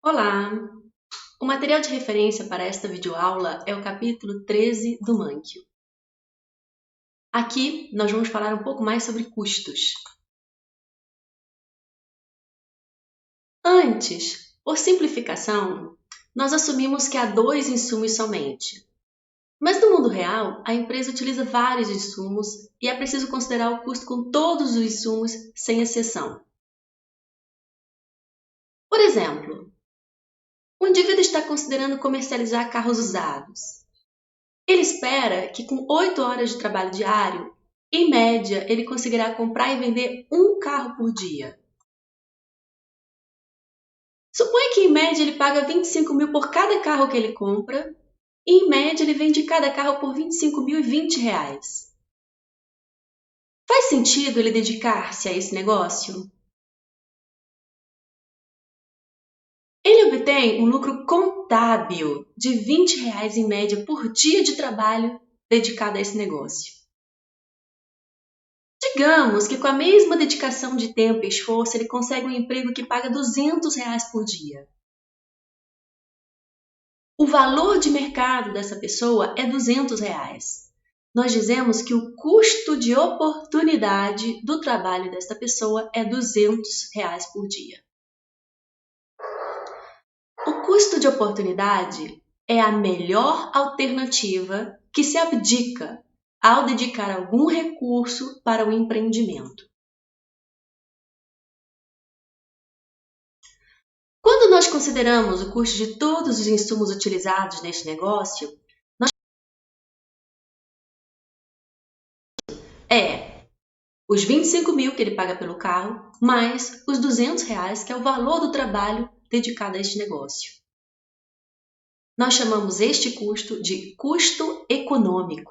Olá! O material de referência para esta videoaula é o capítulo 13 do Mânquio. Aqui nós vamos falar um pouco mais sobre custos. Antes, por simplificação, nós assumimos que há dois insumos somente. Mas no mundo real, a empresa utiliza vários insumos e é preciso considerar o custo com todos os insumos, sem exceção. Por exemplo, o indivíduo está considerando comercializar carros usados. Ele espera que com 8 horas de trabalho diário, em média, ele conseguirá comprar e vender um carro por dia. Suponha que em média ele paga 25 mil por cada carro que ele compra e em média ele vende cada carro por R$ 25.020. Faz sentido ele dedicar-se a esse negócio? Ele obtém um lucro contábil de R$ 20 em média por dia de trabalho dedicado a esse negócio. Digamos que com a mesma dedicação de tempo e esforço, ele consegue um emprego que paga R$ 200 por dia. O valor de mercado dessa pessoa é R$ 200. Nós dizemos que o custo de oportunidade do trabalho desta pessoa é R$ 200 por dia. O custo de oportunidade é a melhor alternativa que se abdica ao dedicar algum recurso para o empreendimento. Quando nós consideramos o custo de todos os insumos utilizados neste negócio, os 25 mil que ele paga pelo carro, mais os 200 que é o valor do trabalho dedicado a este negócio. Nós chamamos este custo de custo econômico.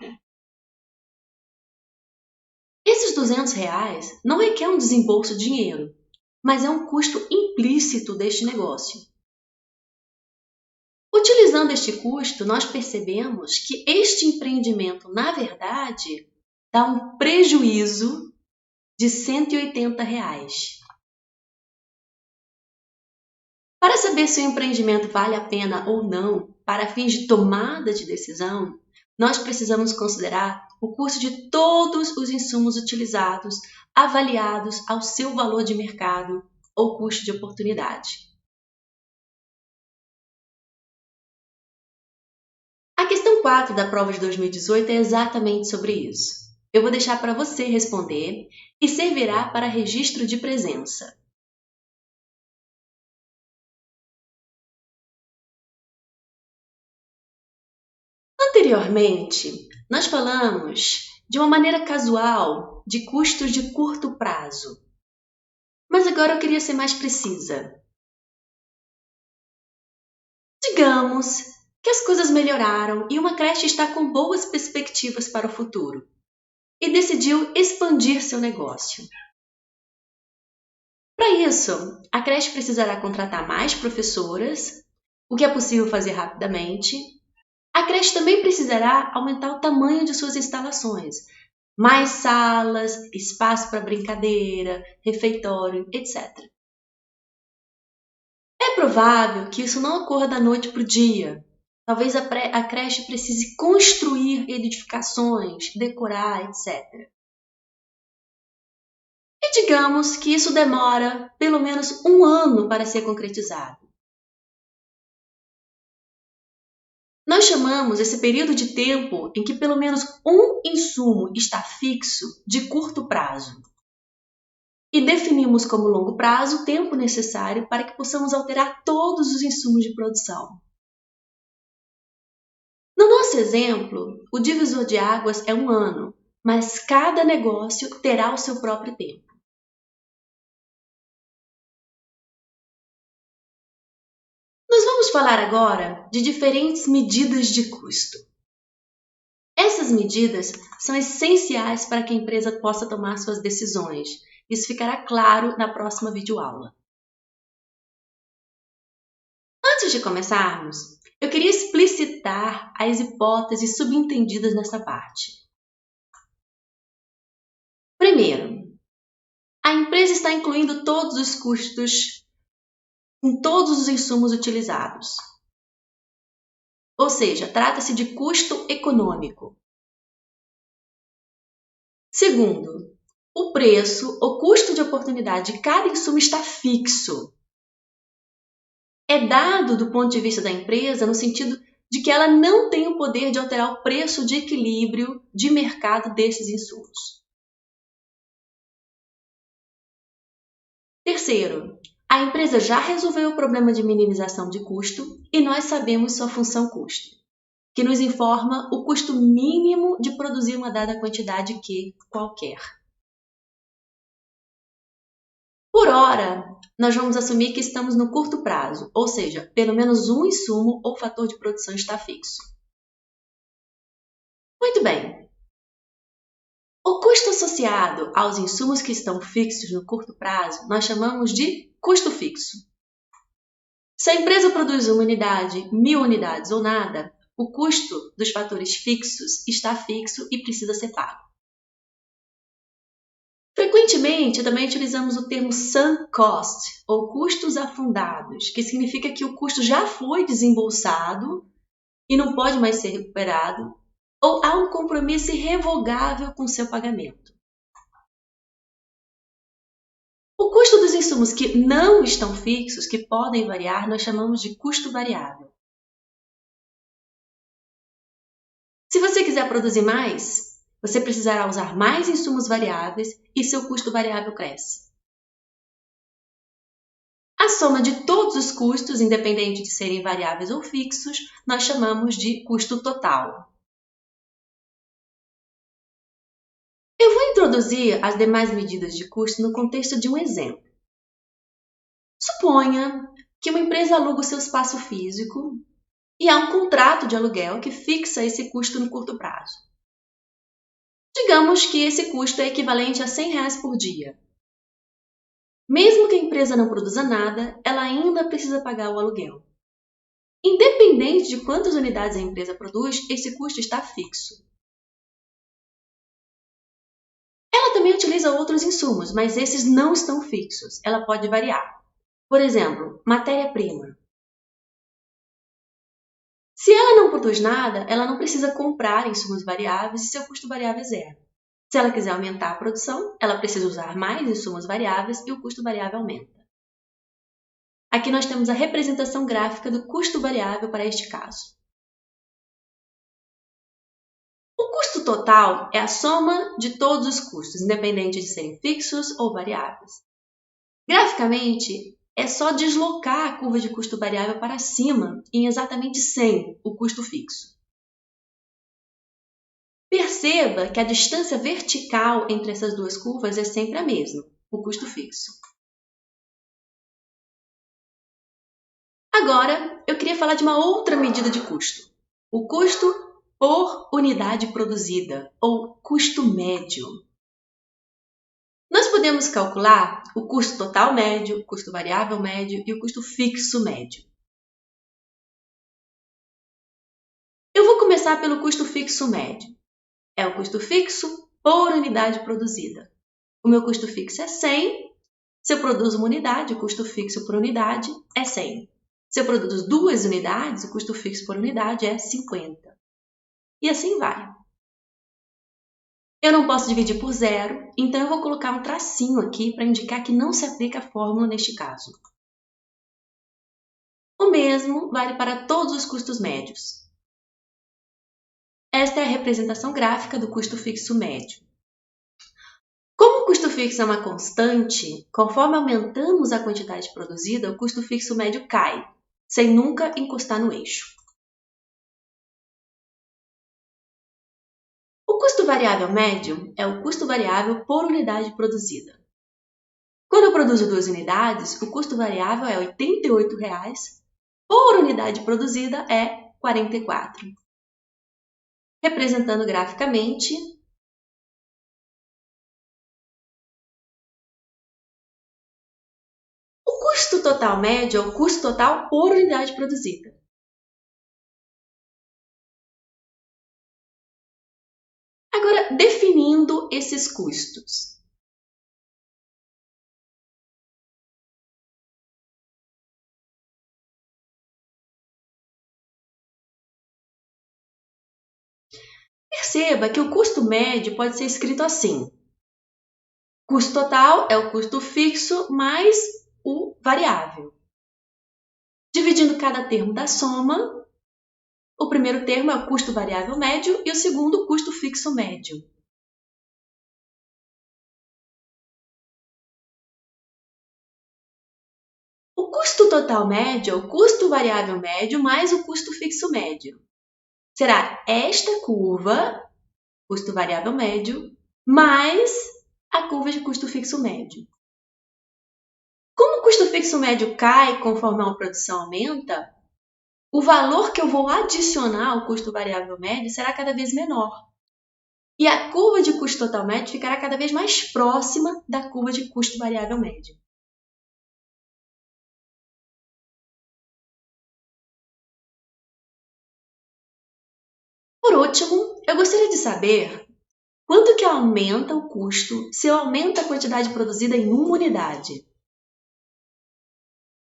Esses 200 não requer um desembolso de dinheiro, mas é um custo implícito deste negócio. Utilizando este custo, nós percebemos que este empreendimento, na verdade, dá um prejuízo de R$ 180. Para saber se o empreendimento vale a pena ou não, para fins de tomada de decisão, nós precisamos considerar o custo de todos os insumos utilizados, avaliados ao seu valor de mercado ou custo de oportunidade. A questão 4 da prova de 2018 é exatamente sobre isso. Eu vou deixar para você responder e servirá para registro de presença. Anteriormente, nós falamos de uma maneira casual de custos de curto prazo. Mas agora eu queria ser mais precisa. Digamos que as coisas melhoraram e uma creche está com boas perspectivas para o futuro e decidiu expandir seu negócio. Para isso, a creche precisará contratar mais professoras, o que é possível fazer rapidamente. A creche também precisará aumentar o tamanho de suas instalações, mais salas, espaço para brincadeira, refeitório, etc. É provável que isso não ocorra da noite para o dia. Talvez a creche precise construir edificações, decorar, etc. E digamos que isso demora pelo menos 1 ano para ser concretizado. Nós chamamos esse período de tempo em que pelo menos um insumo está fixo de curto prazo. E definimos como longo prazo o tempo necessário para que possamos alterar todos os insumos de produção. No nosso exemplo, o divisor de águas é 1 ano, mas cada negócio terá o seu próprio tempo. Nós vamos falar agora de diferentes medidas de custo. Essas medidas são essenciais para que a empresa possa tomar suas decisões. Isso ficará claro na próxima videoaula. Antes de começarmos, eu queria explicitar as hipóteses subentendidas nessa parte. Primeiro, a empresa está incluindo todos os custos com todos os insumos utilizados. Ou seja, trata-se de custo econômico. Segundo, o preço ou custo de oportunidade de cada insumo está fixo. É dado do ponto de vista da empresa no sentido de que ela não tem o poder de alterar o preço de equilíbrio de mercado desses insumos. Terceiro, a empresa já resolveu o problema de minimização de custo e nós sabemos sua função custo, que nos informa o custo mínimo de produzir uma dada quantidade Q qualquer. Por hora, nós vamos assumir que estamos no curto prazo, ou seja, pelo menos um insumo ou fator de produção está fixo. Muito bem. O custo associado aos insumos que estão fixos no curto prazo, nós chamamos de custo fixo. Se a empresa produz uma unidade, 1000 unidades ou nada, o custo dos fatores fixos está fixo e precisa ser pago. Frequentemente, também utilizamos o termo sunk cost, ou custos afundados, que significa que o custo já foi desembolsado e não pode mais ser recuperado, ou há um compromisso irrevogável com seu pagamento. O custo dos insumos que não estão fixos, que podem variar, nós chamamos de custo variável. Se você quiser produzir mais, você precisará usar mais insumos variáveis e seu custo variável cresce. A soma de todos os custos, independente de serem variáveis ou fixos, nós chamamos de custo total. Eu vou introduzir as demais medidas de custo no contexto de um exemplo. Suponha que uma empresa aluga o seu espaço físico e há um contrato de aluguel que fixa esse custo no curto prazo. Digamos que esse custo é equivalente a R$100 por dia. Mesmo que a empresa não produza nada, ela ainda precisa pagar o aluguel. Independente de quantas unidades a empresa produz, esse custo está fixo. Ela também utiliza outros insumos, mas esses não estão fixos. Ela pode variar. Por exemplo, matéria-prima. Se ela não produz nada, ela não precisa comprar insumos variáveis e seu custo variável é zero. Se ela quiser aumentar a produção, ela precisa usar mais insumos variáveis e o custo variável aumenta. Aqui nós temos a representação gráfica do custo variável para este caso. O custo total é a soma de todos os custos, independente de serem fixos ou variáveis. Graficamente, é só deslocar a curva de custo variável para cima em exatamente 100, o custo fixo. Perceba que a distância vertical entre essas duas curvas é sempre a mesma, o custo fixo. Agora, eu queria falar de uma outra medida de custo, o custo por unidade produzida, ou custo médio. Nós podemos calcular o custo total médio, o custo variável médio e o custo fixo médio. Eu vou começar pelo custo fixo médio. É o custo fixo por unidade produzida. O meu custo fixo é 100. Se eu produzo uma unidade, o custo fixo por unidade é 100. Se eu produzo 2 unidades, o custo fixo por unidade é 50. E assim vai. Eu não posso dividir por zero, então eu vou colocar um tracinho aqui para indicar que não se aplica a fórmula neste caso. O mesmo vale para todos os custos médios. Esta é a representação gráfica do custo fixo médio. Como o custo fixo é uma constante, conforme aumentamos a quantidade produzida, o custo fixo médio cai, sem nunca encostar no eixo. O custo variável médio é o custo variável por unidade produzida. Quando eu produzo 2 unidades, o custo variável é R$ 88, por unidade produzida é 44. Representando graficamente, o custo total médio é o custo total por unidade produzida. Agora, definindo esses custos. Perceba que o custo médio pode ser escrito assim. Custo total é o custo fixo mais o variável. Dividindo cada termo da soma, o primeiro termo é o custo variável médio e o segundo, o custo fixo médio. O custo total médio é o custo variável médio mais o custo fixo médio. Será esta curva, custo variável médio, mais a curva de custo fixo médio. Como o custo fixo médio cai conforme a produção aumenta, o valor que eu vou adicionar ao custo variável médio será cada vez menor. E a curva de custo total médio ficará cada vez mais próxima da curva de custo variável médio. Por último, eu gostaria de saber quanto que aumenta o custo se eu aumento a quantidade produzida em uma unidade.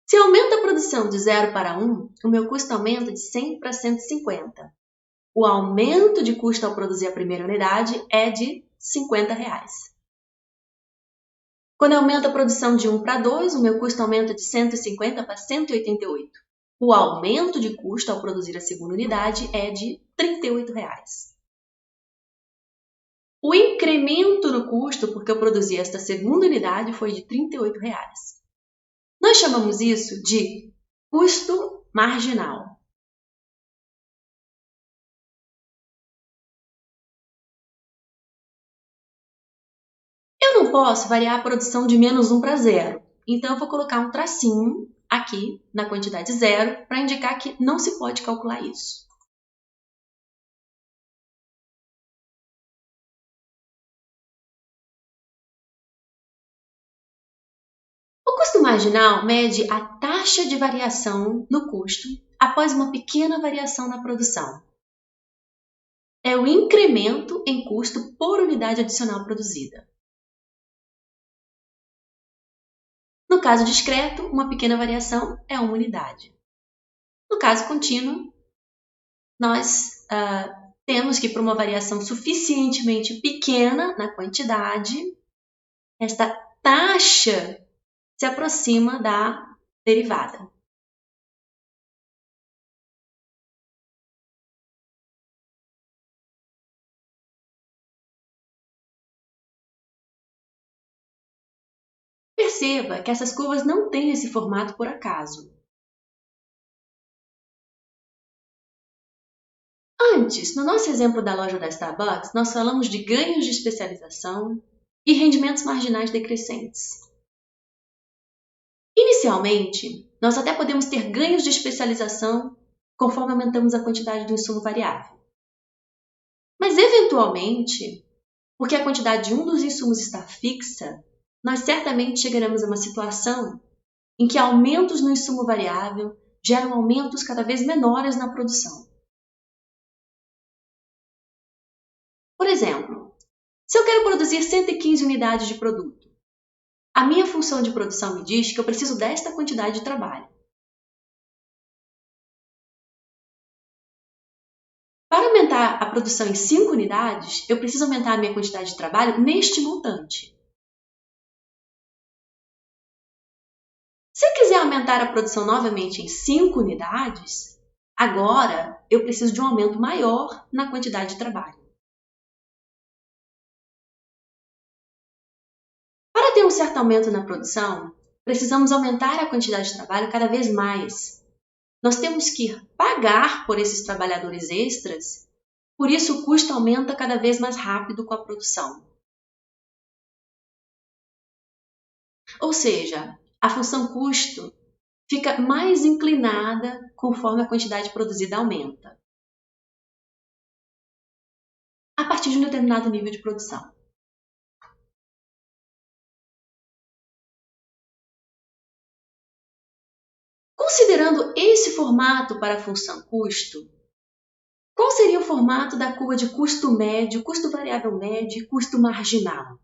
Se eu aumento a produção de 0 para 1, o meu custo aumenta de 100 para 150. O aumento de custo ao produzir a primeira unidade é de R$ 50. Quando eu aumento a produção de 1 para 2, o meu custo aumenta de 150 para 188. O aumento de custo ao produzir a segunda unidade é de R$ 38. O incremento no custo porque eu produzi esta segunda unidade foi de R$ 38. Nós chamamos isso de custo marginal. Eu não posso variar a produção de menos 1 para 0. Então, eu vou colocar um tracinho aqui na quantidade 0 para indicar que não se pode calcular isso. O custo marginal mede a taxa de variação no custo após uma pequena variação na produção. É o incremento em custo por unidade adicional produzida. No caso discreto, uma pequena variação é uma unidade. No caso contínuo, nós temos que, para uma variação suficientemente pequena na quantidade, esta taxa se aproxima da derivada. Perceba que essas curvas não têm esse formato por acaso. Antes, no nosso exemplo da loja da Starbucks, nós falamos de ganhos de especialização e rendimentos marginais decrescentes. Inicialmente, nós até podemos ter ganhos de especialização conforme aumentamos a quantidade do insumo variável. Mas, eventualmente, porque a quantidade de um dos insumos está fixa, nós certamente chegaremos a uma situação em que aumentos no insumo variável geram aumentos cada vez menores na produção. Por exemplo, se eu quero produzir 115 unidades de produto, a minha função de produção me diz que eu preciso desta quantidade de trabalho. Para aumentar a produção em 5 unidades, eu preciso aumentar a minha quantidade de trabalho neste montante. Se eu quiser aumentar a produção novamente em 5 unidades, agora eu preciso de um aumento maior na quantidade de trabalho. Para ter um certo aumento na produção, precisamos aumentar a quantidade de trabalho cada vez mais. Nós temos que pagar por esses trabalhadores extras, por isso o custo aumenta cada vez mais rápido com a produção. Ou seja, a função custo fica mais inclinada conforme a quantidade produzida aumenta, a partir de um determinado nível de produção. Considerando esse formato para a função custo, qual seria o formato da curva de custo médio, custo variável médio e custo marginal?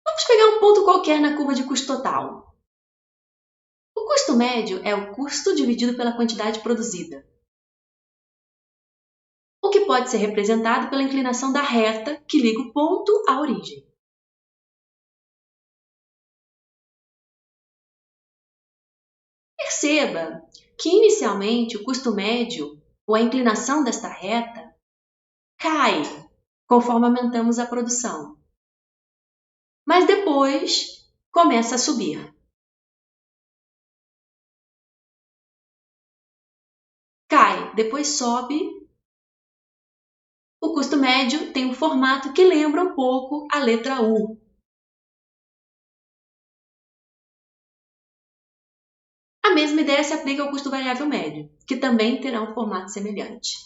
Vamos pegar um ponto qualquer na curva de custo total. O custo médio é o custo dividido pela quantidade produzida. pode ser representado pela inclinação da reta que liga o ponto à origem. Perceba que inicialmente o custo médio, ou a inclinação desta reta, cai conforme aumentamos a produção, mas depois começa a subir. Cai, depois sobe. O custo médio tem um formato que lembra um pouco a letra U. A mesma ideia se aplica ao custo variável médio, que também terá um formato semelhante.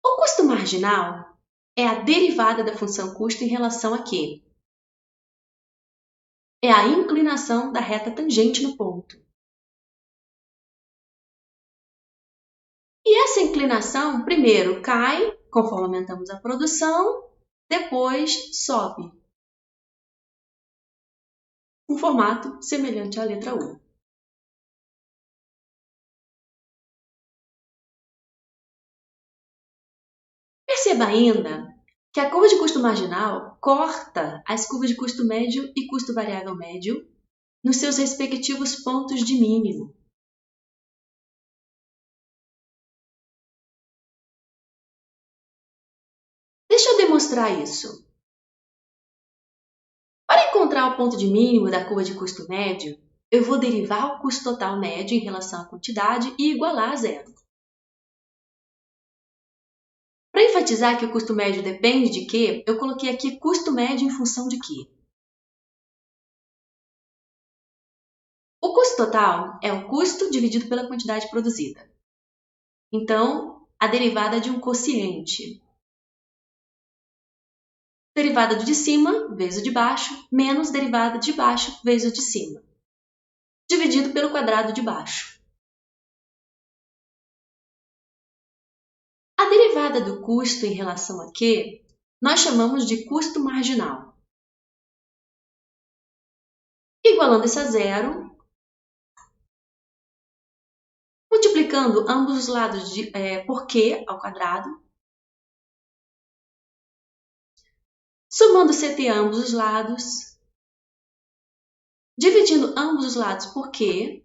O custo marginal é a derivada da função custo em relação a quê? É a inclinação da reta tangente no ponto. E essa inclinação, primeiro, cai conforme aumentamos a produção, depois sobe. Um formato semelhante à letra U. Perceba ainda que a curva de custo marginal corta as curvas de custo médio e custo variável médio nos seus respectivos pontos de mínimo. Deixa eu demonstrar isso. Para encontrar o ponto de mínimo da curva de custo médio, eu vou derivar o custo total médio em relação à quantidade e igualar a zero. Para enfatizar que o custo médio depende de quê, eu coloquei aqui custo médio em função de quê. O custo total é o custo dividido pela quantidade produzida. Então, a derivada de um quociente. Derivada do de cima vezes o de baixo, menos derivada de baixo vezes o de cima, dividido pelo quadrado de baixo. A derivada do custo em relação a quê, nós chamamos de custo marginal. Igualando isso a zero, multiplicando ambos os lados por Q ao quadrado, somando CT a ambos os lados, dividindo ambos os lados por Q,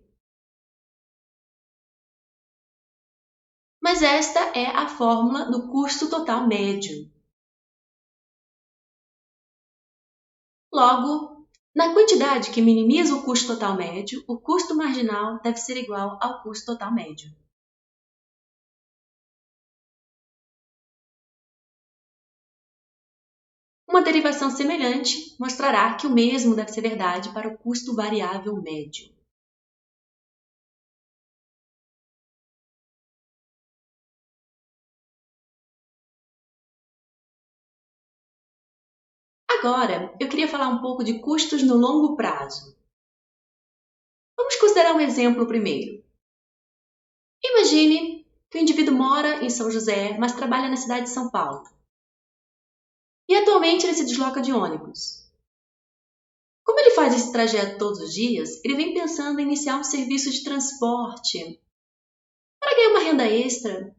mas esta é a fórmula do custo total médio. Logo, na quantidade que minimiza o custo total médio, o custo marginal deve ser igual ao custo total médio. Uma derivação semelhante mostrará que o mesmo deve ser verdade para o custo variável médio. Agora, eu queria falar um pouco de custos no longo prazo. Vamos considerar um exemplo primeiro. Imagine que o indivíduo mora em São José, mas trabalha na cidade de São Paulo. E atualmente ele se desloca de ônibus. Como ele faz esse trajeto todos os dias, ele vem pensando em iniciar um serviço de transporte para ganhar uma renda extra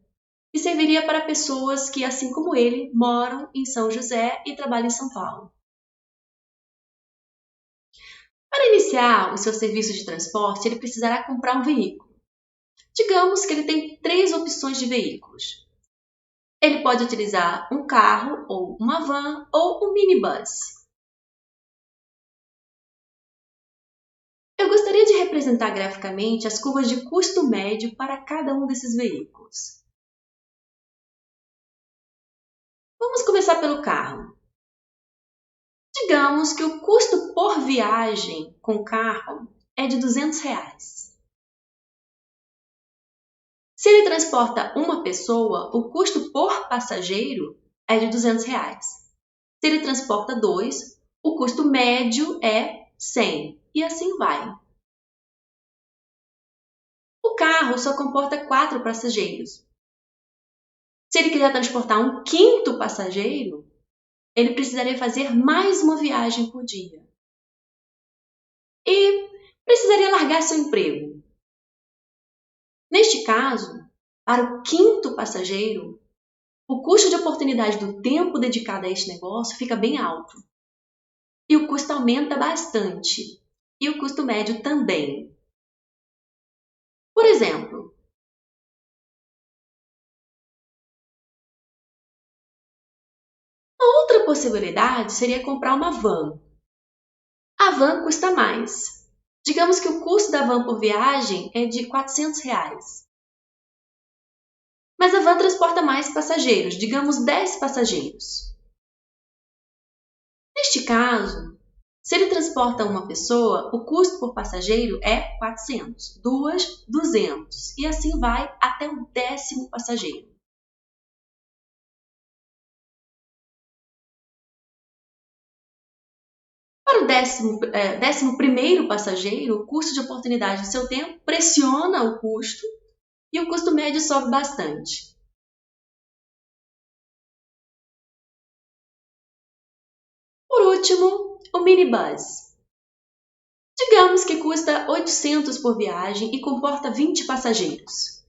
que serviria para pessoas que, assim como ele, moram em São José e trabalham em São Paulo. Para iniciar o seu serviço de transporte, ele precisará comprar um veículo. Digamos que ele tem 3 opções de veículos. Ele pode utilizar um carro, ou uma van, ou um minibus. Eu gostaria de representar graficamente as curvas de custo médio para cada um desses veículos. Vamos começar pelo carro. Digamos que o custo por viagem com carro é de R$200. Se ele transporta uma pessoa, o custo por passageiro é de R$200. Se ele transporta 2, o custo médio é 100, e assim vai. O carro só comporta 4 passageiros. Se ele quiser transportar um quinto passageiro, ele precisaria fazer mais uma viagem por dia. E precisaria largar seu emprego. Neste caso, para o quinto passageiro, o custo de oportunidade do tempo dedicado a este negócio fica bem alto. E o custo aumenta bastante. E o custo médio também. Por exemplo, outra possibilidade seria comprar uma van. A van custa mais. Digamos que o custo da van por viagem é de R$ 400. Mas a van transporta mais passageiros, digamos 10 passageiros. Neste caso, se ele transporta uma pessoa, o custo por passageiro é 400, duas, 200 e assim vai até o 10º passageiro. Para o 11º passageiro, o custo de oportunidade do seu tempo pressiona o custo e o custo médio sobe bastante. Por último, o minibus. Digamos que custa 800 por viagem e comporta 20 passageiros.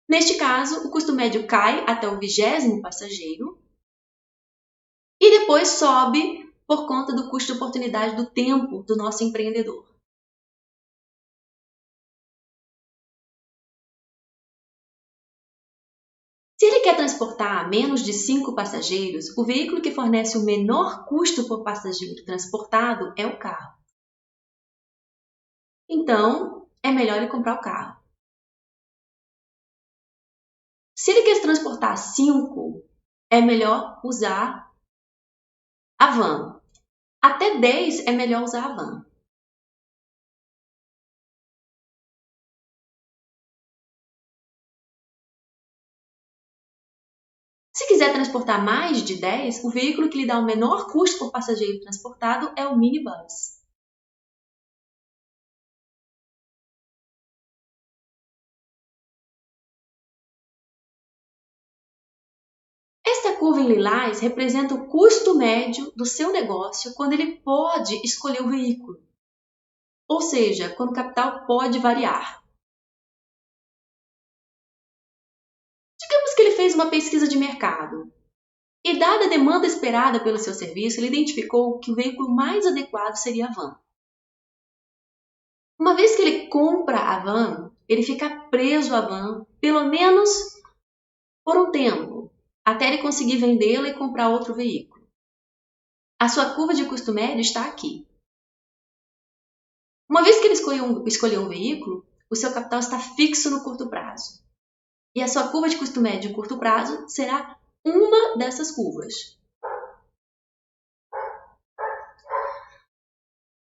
Neste caso, o custo médio cai até o 20º passageiro e depois sobe por conta do custo de oportunidade do tempo do nosso empreendedor. Se ele quer transportar menos de 5 passageiros, o veículo que fornece o menor custo por passageiro transportado é o carro. Então, é melhor ele comprar o carro. Se ele quer transportar 5, é melhor usar a van. Até 10 é melhor usar a van. Se quiser transportar mais de 10, o veículo que lhe dá o menor custo por passageiro transportado é o minibus. Esta curva em lilás representa o custo médio do seu negócio quando ele pode escolher o veículo, ou seja, quando o capital pode variar. Digamos que ele fez uma pesquisa de mercado e, dada a demanda esperada pelo seu serviço, ele identificou que o veículo mais adequado seria a van. Uma vez que ele compra a van, ele fica preso à van, pelo menos por um tempo, até ele conseguir vendê-la e comprar outro veículo. A sua curva de custo médio está aqui. Uma vez que ele escolheu um veículo, o seu capital está fixo no curto prazo. E a sua curva de custo médio em curto prazo será uma dessas curvas.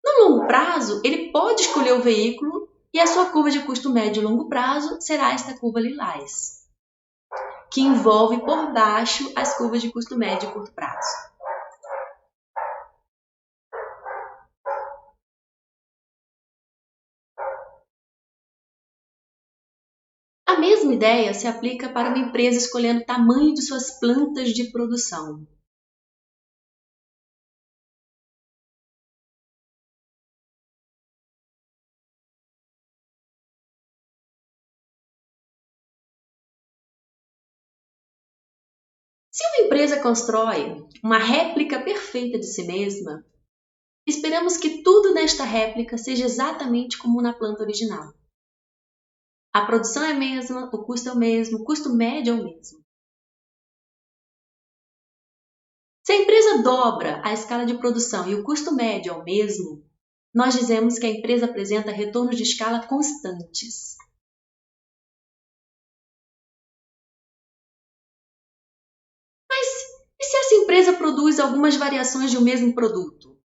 No longo prazo, ele pode escolher o veículo e a sua curva de custo médio em longo prazo será esta curva lilás, que envolve por baixo as curvas de custo médio e curto prazo. A mesma ideia se aplica para uma empresa escolhendo o tamanho de suas plantas de produção. Se uma empresa constrói uma réplica perfeita de si mesma, esperamos que tudo nesta réplica seja exatamente como na planta original. A produção é a mesma, o custo é o mesmo, o custo médio é o mesmo. Se a empresa dobra a escala de produção e o custo médio é o mesmo, nós dizemos que a empresa apresenta retornos de escala constantes. E se essa empresa produz algumas variações de um mesmo produto?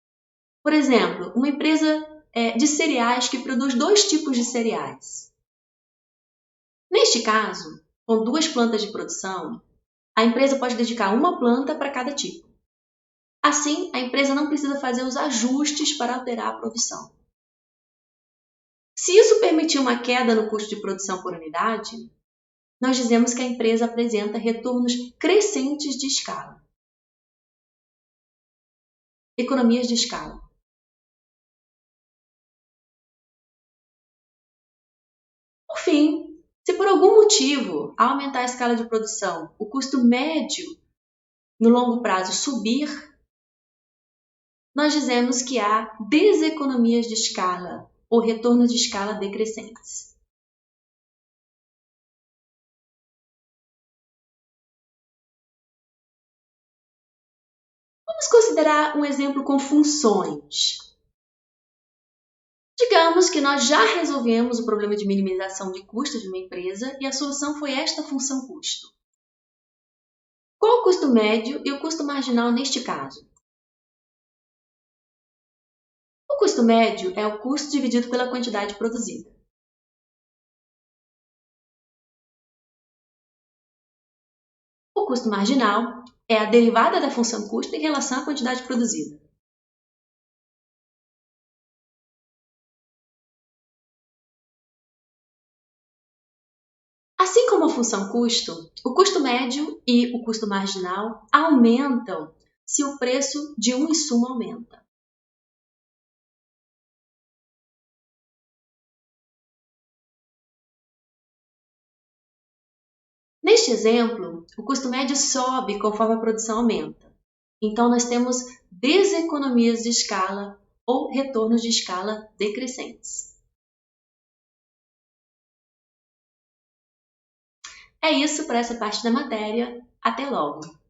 Por exemplo, uma empresa de cereais que produz 2 tipos de cereais. Neste caso, com 2 plantas de produção, a empresa pode dedicar uma planta para cada tipo. Assim, a empresa não precisa fazer os ajustes para alterar a produção. Se isso permitir uma queda no custo de produção por unidade, nós dizemos que a empresa apresenta retornos crescentes de escala. Economias de escala. fim, se por algum motivo, ao aumentar a escala de produção, o custo médio no longo prazo subir, nós dizemos que há deseconomias de escala ou retornos de escala decrescentes. Vamos considerar um exemplo com funções. Digamos que nós já resolvemos o problema de minimização de custos de uma empresa e a solução foi esta função custo. Qual o custo médio e o custo marginal neste caso? O custo médio é o custo dividido pela quantidade produzida. O custo marginal é a derivada da função custo em relação à quantidade produzida. Assim como a função custo, o custo médio e o custo marginal aumentam se o preço de um insumo aumenta. Neste exemplo, o custo médio sobe conforme a produção aumenta. Então, nós temos deseconomias de escala ou retornos de escala decrescentes. É isso para essa parte da matéria. Até logo!